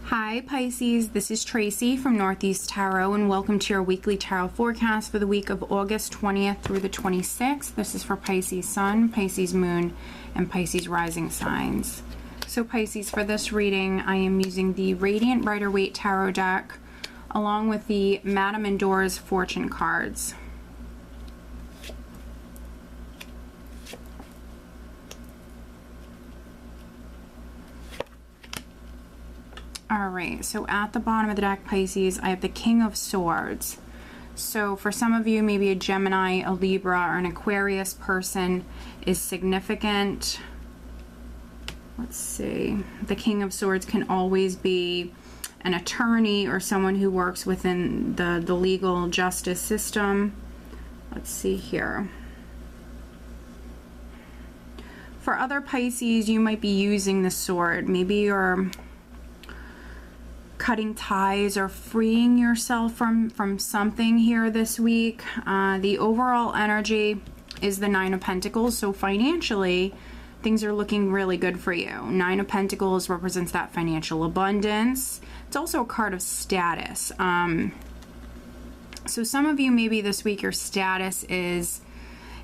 Hi Pisces, this is Tracy from Northeast Tarot and welcome to your weekly tarot forecast for the week of August 20th through the 26th. This is for Pisces Sun, Pisces Moon, and Pisces Rising signs. So Pisces, for this reading, I am using the Radiant Rider-Waite Tarot deck along with the Madame Endor's Fortune cards. Alright, so at the bottom of the deck, Pisces, I have the King of Swords. So for some of you, maybe a Gemini, a Libra, or an Aquarius person is significant. Let's see. The King of Swords can always be an attorney or someone who works within the legal justice system. Let's see here. For other Pisces, you might be using the sword. Maybe you're cutting ties or freeing yourself from something here this week. The overall energy is the Nine of Pentacles, so financially things are looking really good for you. Nine of Pentacles represents that financial abundance. It's also a card of status. So some of you, maybe this week your status is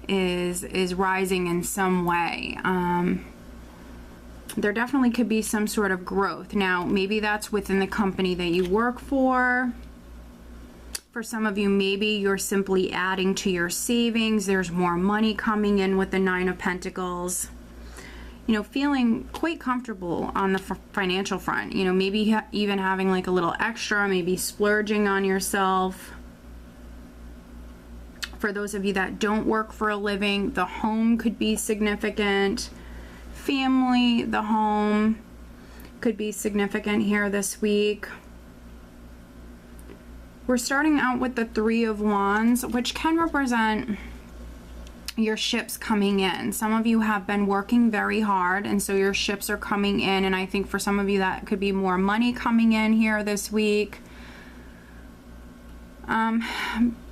rising in some way. There definitely could be some sort of growth. Now, maybe that's within the company that you work for. For some of you, maybe you're simply adding to your savings. There's more money coming in with the Nine of Pentacles. You know, feeling quite comfortable on the financial front. You know, maybe even having like a little extra, maybe splurging on yourself. For those of you that don't work for a living, the home could be significant. Family, the home could be significant here this week. We're starting out with the Three of Wands, which can represent your ships coming in. Some of you have been working very hard, and so your ships are coming in, and I think for some of you that could be more money coming in here this week.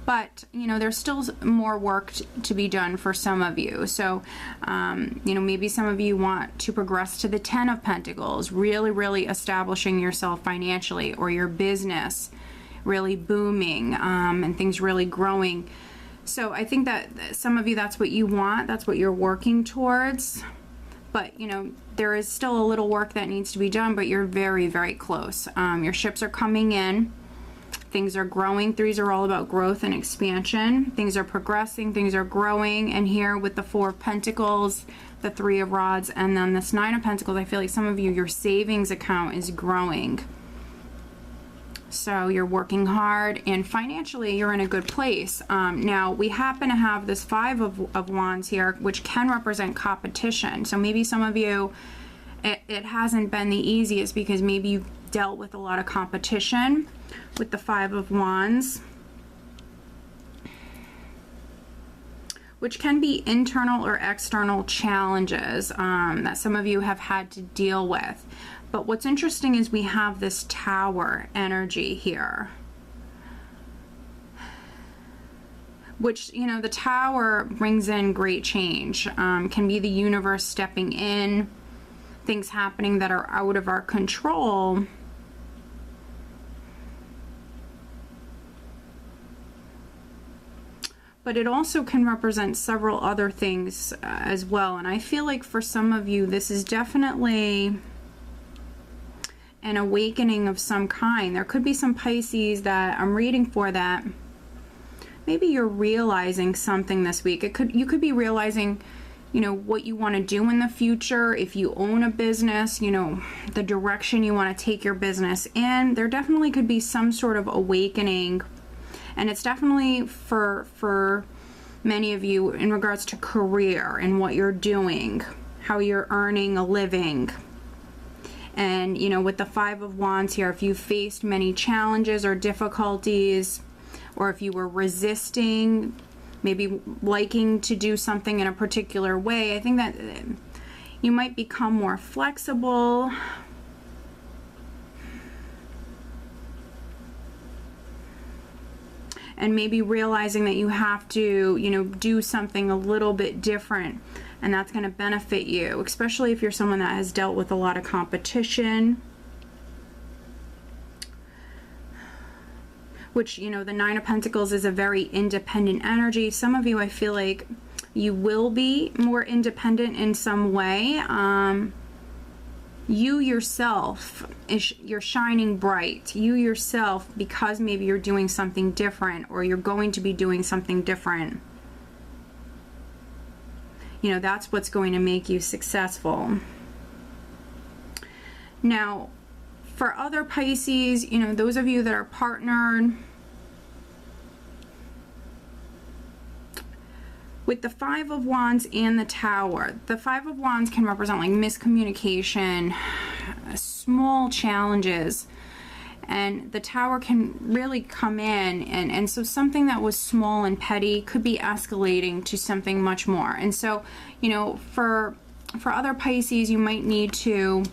But, you know, there's still more work to be done for some of you. So, you know, maybe some of you want to progress to the Ten of Pentacles, really establishing yourself financially, or your business really booming, and things really growing. So I think that some of you, that's what you want. That's what you're working towards. But, you know, there is still a little work that needs to be done, but you're very close. Your ships are coming in. Things are growing. Threes are all about growth and expansion. Things are progressing, things are growing. And here with the Four of Pentacles, the Three of Rods, and then this Nine of Pentacles, I feel like some of you, your savings account is growing. So you're working hard, and financially you're in a good place. Now we happen to have this Five of Wands here, which can represent competition. So maybe some of you, it hasn't been the easiest because maybe you've dealt with a lot of competition with the Five of Wands, which can be internal or external challenges that some of you have had to deal with. But what's interesting is we have this Tower energy here, which, you know, the Tower brings in great change. Can be the universe stepping in, things happening that are out of our control. But it also can represent several other things as well. And I feel like for some of you, this is definitely an awakening of some kind. There could be some Pisces that I'm reading for that maybe you're realizing something this week. You could be realizing, you know, what you want to do in the future. If you own a business, you know, the direction you want to take your business in. There definitely could be some sort of awakening. And it's definitely for many of you in regards to career and what you're doing, how you're earning a living. And, you know, with the Five of Wands here, if you faced many challenges or difficulties, or if you were resisting, maybe liking to do something in a particular way, I think that you might become more flexible. And maybe realizing that you have to, you know, do something a little bit different, and that's going to benefit you, especially if you're someone that has dealt with a lot of competition. which, you know, the Nine of Pentacles is a very independent energy. Some of you, I feel like you will be more independent in some way. You yourself, you're shining bright. You yourself, because maybe you're doing something different, or you're going to be doing something different. You know, that's what's going to make you successful. Now, for other Pisces, you know, those of you that are partnered, with the Five of Wands and the Tower, the Five of Wands can represent like miscommunication, small challenges, and the Tower can really come in, and so something that was small and petty could be escalating to something much more. And so, you know, for other Pisces, you might need to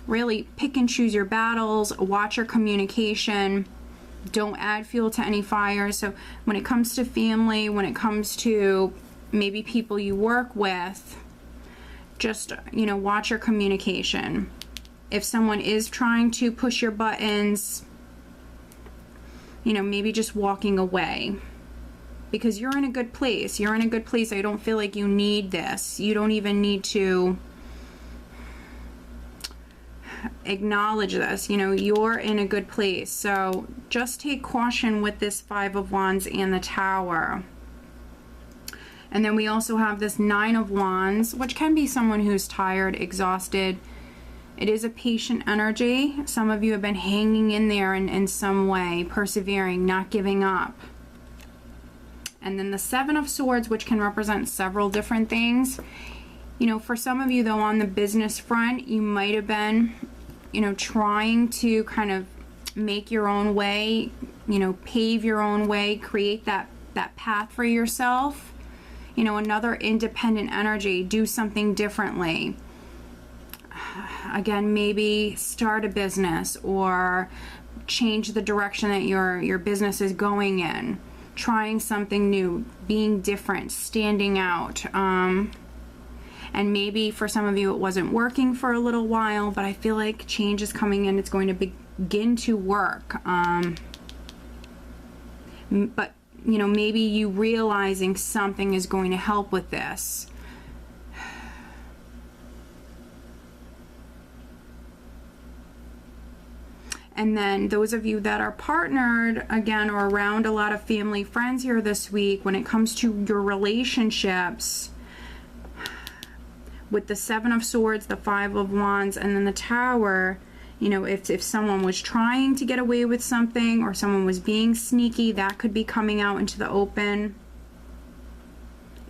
really pick and choose your battles, watch your communication, don't add fuel to any fires. So when it comes to family, when it comes to maybe people you work with, just, you know, watch your communication. If someone is trying to push your buttons, you know, maybe just walking away, because you're in a good place. You're in a good place. I don't feel like you need this. You don't even need to acknowledge this. You know, you're in a good place. So just take caution with this Five of Wands and the Tower. And then we also have this Nine of Wands, which can be someone who's tired, exhausted. It is a patient energy. Some of you have been hanging in there in some way, persevering, not giving up. And then the Seven of Swords, which can represent several different things. You know, for some of you, though, on the business front, you might have been, you know, trying to kind of make your own way, you know, pave your own way, create that path for yourself. You know, another independent energy, do something differently. Again, maybe start a business or change the direction that your business is going in. Trying something new, being different, standing out. And maybe for some of you it wasn't working for a little while, but I feel like change is coming in. It's going to begin to work. But you know, maybe you realizing something is going to help with this. And then those of you that are partnered, again, or around a lot of family, friends here this week, when it comes to your relationships, with the Seven of Swords, the Five of Wands, and then the Tower, you know, if someone was trying to get away with something, or someone was being sneaky, that could be coming out into the open.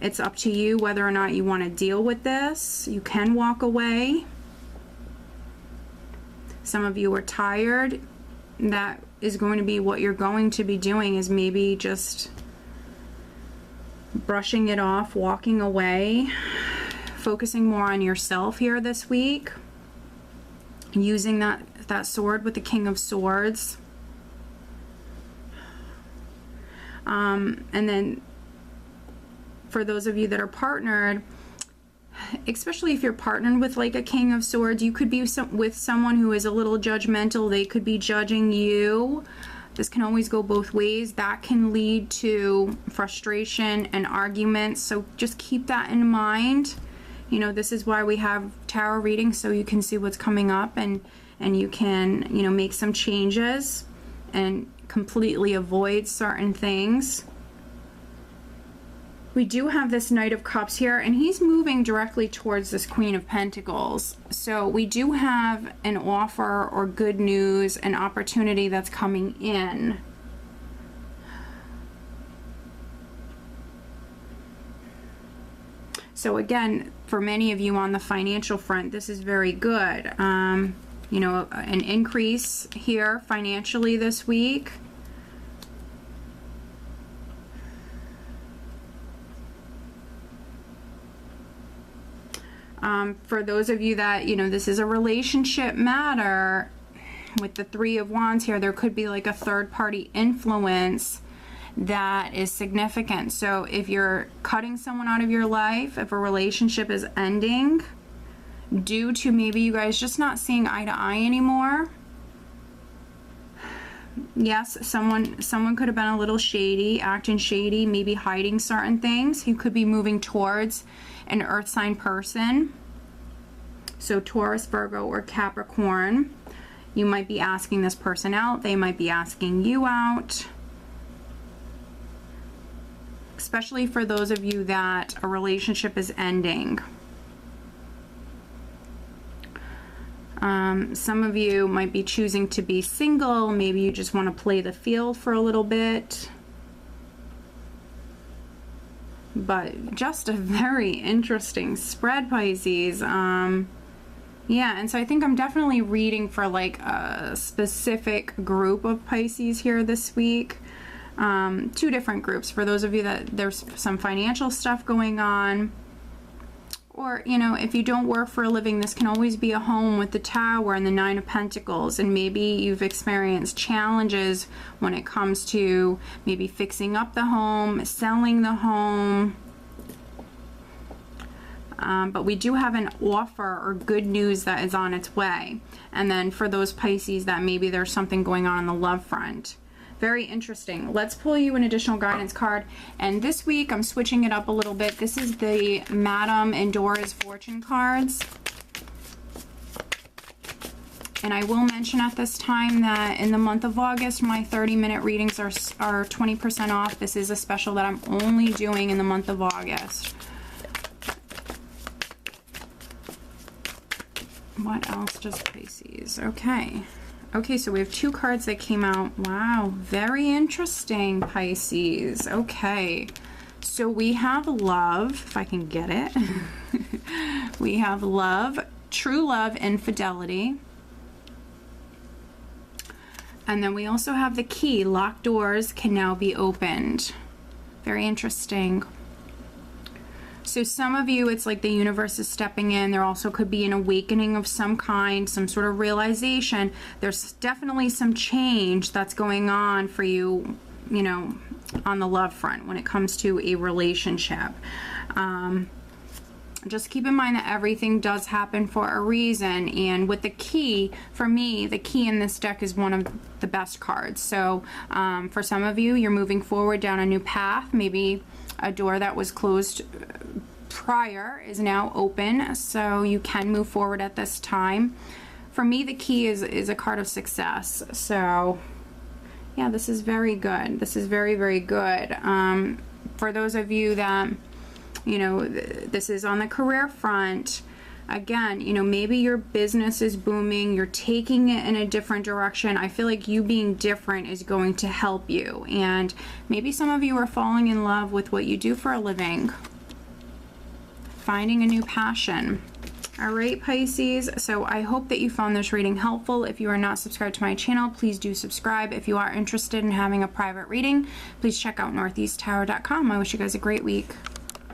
It's up to you whether or not you want to deal with this. You can walk away. Some of you are tired. That is going to be what you're going to be doing, is maybe just brushing it off, walking away, focusing more on yourself here this week. Using that sword with the King of Swords. And then for those of you that are partnered, especially if you're partnered with like a King of Swords, you could be with someone who is a little judgmental. They could be judging you. This can always go both ways. That can lead to frustration and arguments. So just keep that in mind. You know, this is why we have tarot readings, so you can see what's coming up, and you can, you know, make some changes and completely avoid certain things. We do have this Knight of Cups here, and he's moving directly towards this Queen of Pentacles. So we do have an offer or good news, an opportunity that's coming in. So again, for many of you on the financial front, this is very good. You know, an increase here financially this week. For those of you that, you know, this is a relationship matter, with the Three of Wands here, there could be like a third-party influence that is significant. So if you're cutting someone out of your life, if a relationship is ending due to maybe you guys just not seeing eye to eye anymore, yes, someone could have been a little shady, acting shady, maybe hiding certain things. You could be moving towards an earth sign person. So Taurus, Virgo, or Capricorn. You might be asking this person out. They might be asking you out. Especially for those of you that a relationship is ending. Some of you might be choosing to be single. Maybe you just want to play the field for a little bit. But just a very interesting spread, Pisces. Yeah, and so I think I'm definitely reading for like a specific group of Pisces here this week. Two different groups. For those of you that there's some financial stuff going on, or, you know, if you don't work for a living, this can always be a home with the Tower and the Nine of Pentacles, and maybe you've experienced challenges when it comes to maybe fixing up the home, selling the home. But we do have an offer or good news that is on its way. And then for those Pisces that maybe there's something going on the love front. Very interesting. Let's pull you an additional guidance card. And this week I'm switching it up a little bit. This is the Madame Endora's Fortune cards. And I will mention at this time that in the month of August, my 30-minute readings are 20% off. This is a special that I'm only doing in the month of August. What else does Pisces? Okay. Okay, so we have two cards that came out. Wow, very interesting, Pisces. Okay, so we have love, if I can get it. We have love, true love, and fidelity. And then we also have the key. Locked doors can now be opened. Very interesting. So some of you, it's like the universe is stepping in. There also could be an awakening of some kind, some sort of realization. There's definitely some change that's going on for you, you know, on the love front when it comes to a relationship. Just keep in mind that everything does happen for a reason. And with the key, for me, the key in this deck is one of the best cards. So for some of you, you're moving forward down a new path. Maybe a door that was closed prior is now open, so you can move forward at this time. For me, the key is a card of success. So yeah, this is very good. This is very, very good. For those of you that, you know, this is on the career front. Again, you know, maybe your business is booming, you're taking it in a different direction. I feel like you being different is going to help you. And maybe some of you are falling in love with what you do for a living. Finding a new passion. All right, Pisces. So I hope that you found this reading helpful. If you are not subscribed to my channel, please do subscribe. If you are interested in having a private reading, please check out northeasttower.com. I wish you guys a great week.